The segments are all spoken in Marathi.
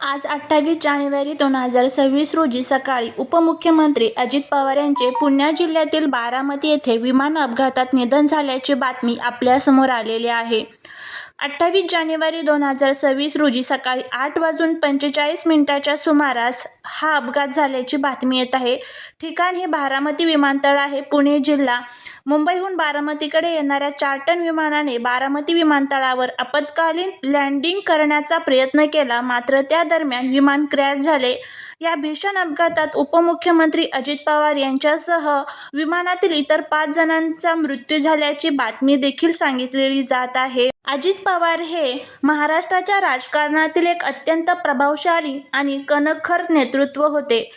आज 28 जानेवारी 2026 रोजी सकाळी उपमुख्यमंत्री अजित पवार यांचे पुणे जिल्ह्यातील बारामती येथे विमान अपघातात निधन झाल्याची बातमी आपल्यासमोर आलेली आहे. 28 जानेवारी 2026 रोजी सकाळी 8:45 सुमारास हा अपघात झाल्याची बातमी येत आहे. ठिकाण हे बारामती विमानतळ आहे. पुणे जिल्हा. मुंबईहून बारामतीकडे येणाऱ्या चार्टर विमानाने बारामती विमानतळावर आपत्कालीन लँडिंग करण्याचा प्रयत्न केला, मात्र त्या दरम्यान विमान क्रॅश झाले. या भीषण अपघातात उपमुख्यमंत्री अजित पवार यांच्यासह विमानातील इतर 5 जणांचा मृत्यू झाल्याची बातमी देखील सांगितली जात आहे. अजित पवार हे महाराष्ट्राच्या राजकारणातील एक अत्यंत प्रभावशाली आणि कणखर नेतृत्व होते.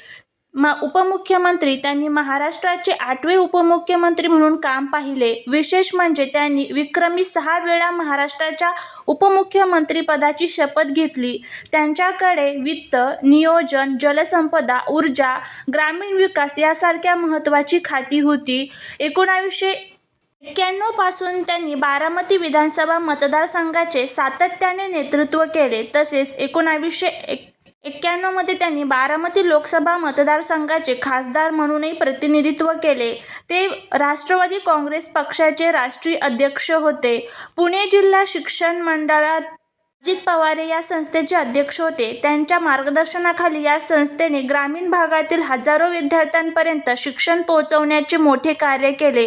उपमुख्यमंत्री त्यांनी महाराष्ट्राचे 8वे उपमुख्यमंत्री म्हणून काम पाहिले. विशेष म्हणजे त्यांनी विक्रमी 6 वेळा महाराष्ट्राच्या उपमुख्यमंत्रीपदाची शपथ घेतली. त्यांच्याकडे वित्त, नियोजन, जलसंपदा, ऊर्जा, ग्रामीण विकास यासारख्या महत्त्वाची खाती होती. 1991 पासून त्यांनी बारामती विधानसभा मतदारसंघाचे सातत्याने नेतृत्व केले. तसेच 1991 मध्ये त्यांनी बारामती लोकसभा मतदारसंघाचे खासदार म्हणूनही प्रतिनिधित्व केले. ते राष्ट्रवादी काँग्रेस पक्षाचे राष्ट्रीय अध्यक्ष होते. पुणे जिल्हा शिक्षण मंडळात अजित पवार या संस्थेचे अध्यक्ष होते. त्यांच्या मार्गदर्शनाखाली या संस्थेने ग्रामीण भागातील हजारो विद्यार्थ्यांपर्यंत शिक्षण पोहोचवण्याचे मोठे कार्य केले.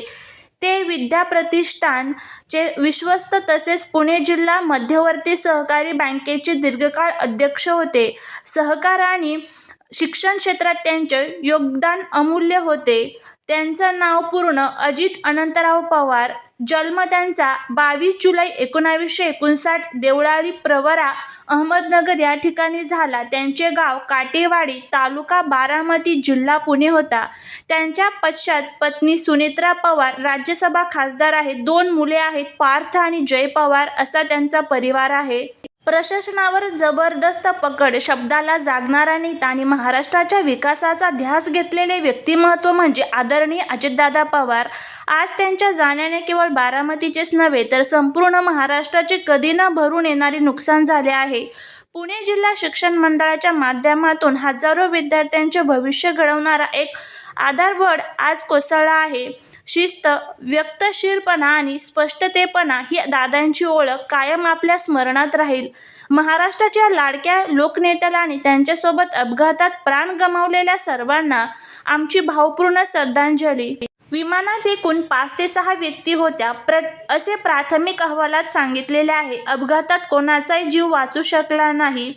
ते विद्याप्रतिष्ठान चे विश्वस्त तसेच पुणे जिल्हा मध्यवर्ती सहकारी बँकेचे दीर्घकाळ अध्यक्ष होते. सहकार आणि शिक्षण क्षेत्रात त्यांचे योगदान अमूल्य होते. त्यांचं नाव पूर्ण अजित अनंतराव पवार. जन्म त्यांचा 22 जुलै 1959 देवळाली प्रवरा, अहमदनगर या ठिकाणी झाला. त्यांचे गाव काटेवाडी, तालुका बारामती, जिल्हा पुणे होता. त्यांच्या पश्चात पत्नी सुनेत्रा पवार राज्यसभा खासदार आहेत. 2 मुले आहेत, पार्थ आणि जय पवार असा त्यांचा परिवार आहे. प्रशासनावर जबरदस्त पकड, शब्दाला जागणारा नेता आणि महाराष्ट्राच्या विकासाचा ध्यास घेतलेले व्यक्तिमत्व म्हणजे आदरणीय अजितदादा पवार. आज त्यांच्या जाण्याने केवळ बारामतीचेच नव्हे तर संपूर्ण महाराष्ट्राचे कधी न भरून येणारे नुकसान झाले आहे. पुणे जिल्हा शिक्षण मंडळाच्या माध्यमातून हजारो विद्यार्थ्यांचे भविष्य घडवणारा एक आधारवड आज कोसळला आहे. शिस्त, व्यक्तशीरपणा आणि स्पष्टतेपणा ही दादांची ओळख कायम आपल्या स्मरणात राहील. महाराष्ट्राच्या लाडक्या लोकनेत्याला आणि त्यांच्यासोबत अपघातात प्राण गमावलेल्या सर्वांना आमची भावपूर्ण श्रद्धांजली. विमानात एकूण 5 ते 6 व्यक्ती होत्या, असे प्राथमिक अहवालात सांगितलेले आहे. अपघातात कोणाचाही जीव वाचू शकला नाही.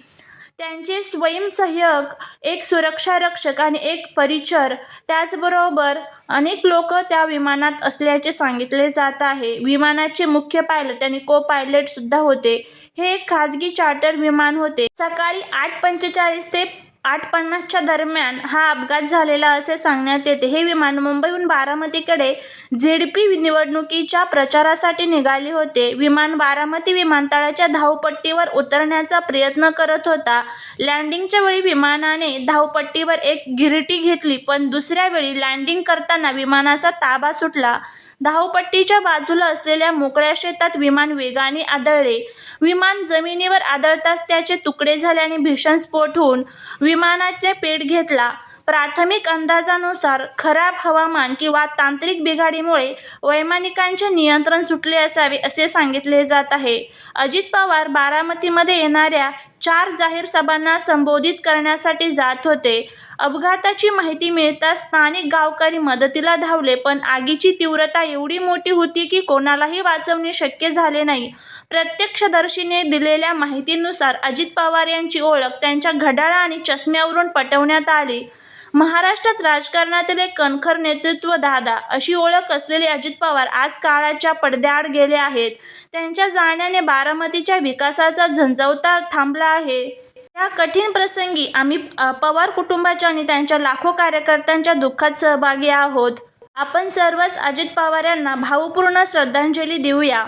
त्यांचे स्वयंसहाय्यक, एक सुरक्षारक्षक आणि एक परिचर, त्याचबरोबर अनेक लोक त्या विमानात असल्याचे सांगितले जात आहे. विमानाचे मुख्य पायलट आणि को पायलट सुद्धा होते. हे एक खाजगी चार्टर विमान होते. सकाळी 8:45 ते 8:50 दरम्यान हा अपघात झालेला असे सांगण्यात येते. हे विमान मुंबईहून बारामतीकडे झेडपी निवडणुकीच्या प्रचारासाठी निघाले होते. विमान बारामती विमानतळाच्या धावपट्टीवर उतरण्याचा प्रयत्न करत होता. लँडिंगच्या वेळी विमानाने धावपट्टीवर एक गिरटी घेतली, पण दुसऱ्या वेळी लँडिंग करताना विमानाचा ताबा सुटला. धावपट्टीच्या बाजूला असलेल्या मोकळ्या शेतात विमान वेगाने आदळले. विमान जमिनीवर आदळताच त्याचे तुकडे झाले आणि भीषण स्फोट होऊन विमानाचे पेट घेतला. प्राथमिक अंदाजानुसार खराब हवामान किंवा तांत्रिक बिघाडीमुळे वैमानिकांचे नियंत्रण सुटले असावे असे सांगितले जात आहे. अजित पवार बारामतीमध्ये येणाऱ्या 4 जाहीर सभांना संबोधित करण्यासाठी जात होते. अपघाताची माहिती मिळताच स्थानिक गावकरी मदतीला धावले, पण आगीची तीव्रता एवढी मोठी होती की कोणालाही वाचवणे शक्य झाले नाही. प्रत्यक्षदर्शीने दिलेल्या माहितीनुसार अजित पवार यांची ओळख त्यांच्या घड्याळ आणि चष्म्यावरून पटवण्यात आली. महाराष्ट्रात राजकारणातील एक कणखर नेतृत्व दादा अशी ओळख असलेले अजित पवार आज काळाच्या पडद्याआड गेले आहेत. त्यांच्या जाण्याने बारामतीच्या विकासाचा झंझावता थांबला आहे. या कठीण प्रसंगी आम्ही पवार कुटुंबाच्या आणि त्यांच्या लाखो कार्यकर्त्यांच्या दुःखात सहभागी आहोत. आपण सर्वच अजित पवार यांना भावपूर्ण श्रद्धांजली देऊया.